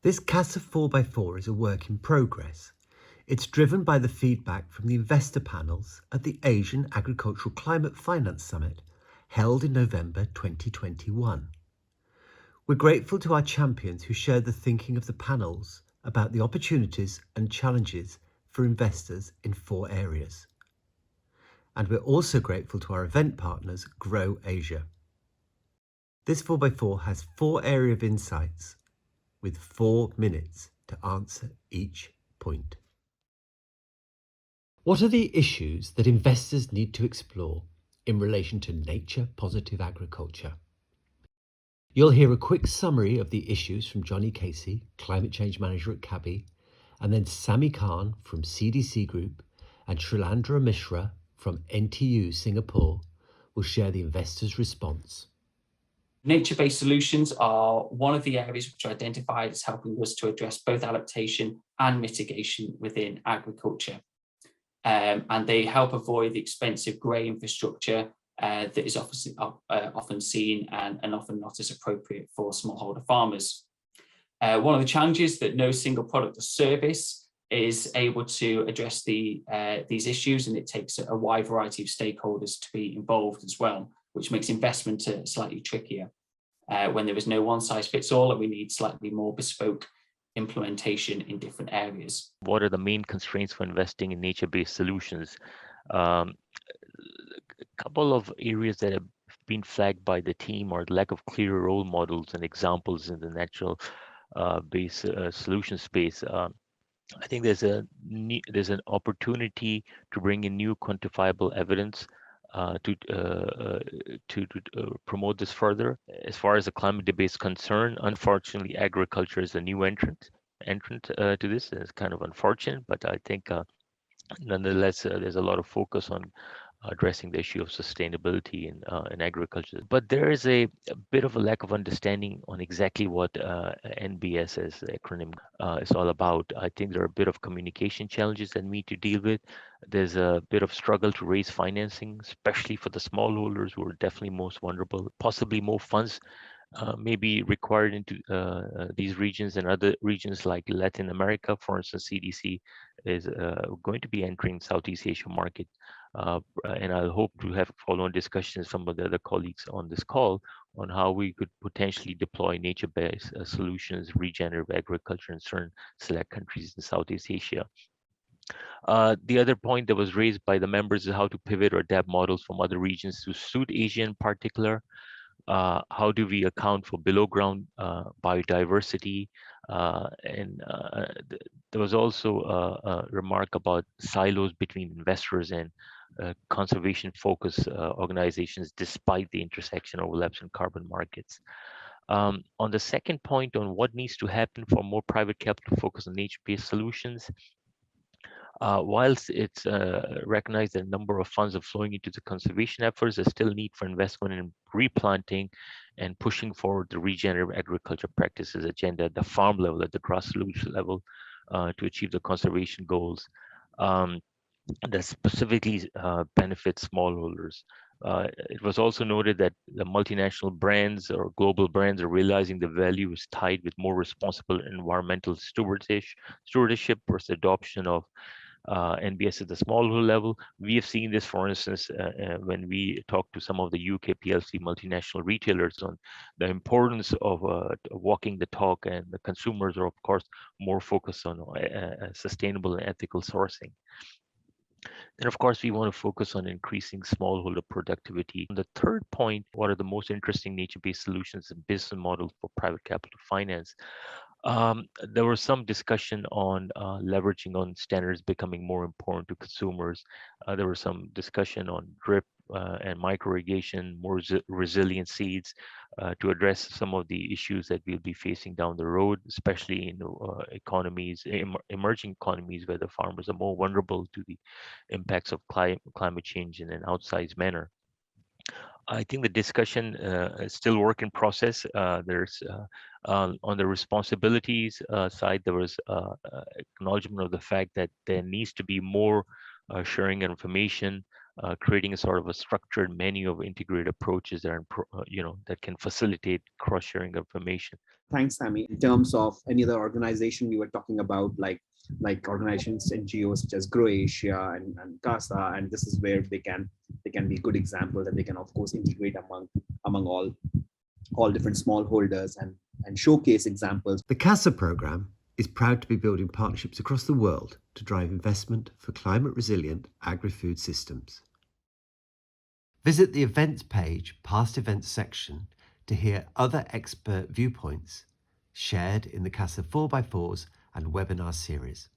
This CASA 4x4 is a work in progress. It's driven by the feedback from the investor panels at the Asian Agricultural Climate Finance Summit held in November 2021. We're grateful to our champions who shared the thinking of the panels about the opportunities and challenges for investors in 4 areas. And we're also grateful to our event partners, Grow Asia. This 4x4 has 4 area of insights with 4 minutes to answer each point. What are the issues that investors need to explore in relation to nature-positive agriculture? You'll hear a quick summary of the issues from Jonny Casey, Climate Change Manager at CABI, and then Sami Khan from CDC Group and Shailendra Mishra from NTU Singapore will share the investors' response. Nature-based solutions are one of the areas which are identified as helping us to address both adaptation and mitigation within agriculture. And they help avoid the expensive grey infrastructure that is often seen and often not as appropriate for smallholder farmers. One of the challenges that no single product or service is able to address these issues, and it takes a wide variety of stakeholders to be involved as well, which makes investment slightly trickier when there is no one size fits all, and we need slightly more bespoke implementation in different areas. What are the main constraints for investing in nature-based solutions? A couple of areas that have been flagged by the team are lack of clear role models and examples in the natural based solution space. I think there's an opportunity to bring in new quantifiable evidence to promote this further. As far as the climate debate is concerned, unfortunately, agriculture is a new entrant to this. It's kind of unfortunate, but I think nonetheless, there's a lot of focus on addressing the issue of sustainability in agriculture. But there is a bit of a lack of understanding on exactly what NBS as the acronym is all about. I think there are a bit of communication challenges that we need to deal with. There's a bit of struggle to raise financing, especially for the smallholders who are definitely most vulnerable. Possibly more funds may be required into these regions and other regions like Latin America. For instance, CDC is going to be entering Southeast Asia market. And I'll hope to have follow-on discussions with some of the other colleagues on this call on how we could potentially deploy nature-based solutions, regenerative agriculture in certain select countries in Southeast Asia. The other point that was raised by the members is how to pivot or adapt models from other regions to suit Asia in particular. How do we account for below ground biodiversity? There was also a remark about silos between investors and conservation focused organizations, despite the intersection overlaps in carbon markets. On the second point on what needs to happen for more private capital focus on nature-based solutions, whilst it's recognized that a number of funds are flowing into the conservation efforts, there's still need for investment in replanting and pushing forward the regenerative agriculture practices agenda at the farm level, at the grassroots level, to achieve the conservation goals that specifically benefits smallholders. It was also noted that the multinational brands or global brands are realizing the value is tied with more responsible environmental stewardship versus adoption of NBS at the smallholder level. We have seen this, for instance, when we talk to some of the UK PLC multinational retailers on the importance of walking the talk, and the consumers are, of course, more focused on sustainable and ethical sourcing. Then, of course, we want to focus on increasing smallholder productivity. And the third point, what are the most interesting nature-based solutions and business models for private capital finance? There was some discussion on leveraging on standards becoming more important to consumers. There was some discussion on drip and micro irrigation, more resilient seeds to address some of the issues that we'll be facing down the road, especially in emerging economies where the farmers are more vulnerable to the impacts of climate change in an outsized manner. I think the discussion is still work in process. There's on the responsibilities side, there was acknowledgement of the fact that there needs to be more sharing information creating a sort of a structured menu of integrated approaches that are, that can facilitate cross-sharing of information. Thanks, Sami. In terms of any other organization we were talking about, like organizations, NGOs such as Grow Asia and CASA, and this is where they can be good examples, and they can of course integrate among all different smallholders and showcase examples. The CASA programme is proud to be building partnerships across the world to drive investment for climate-resilient agri-food systems. Visit the events page, past events section, to hear other expert viewpoints shared in the CASA 4x4s and webinar series.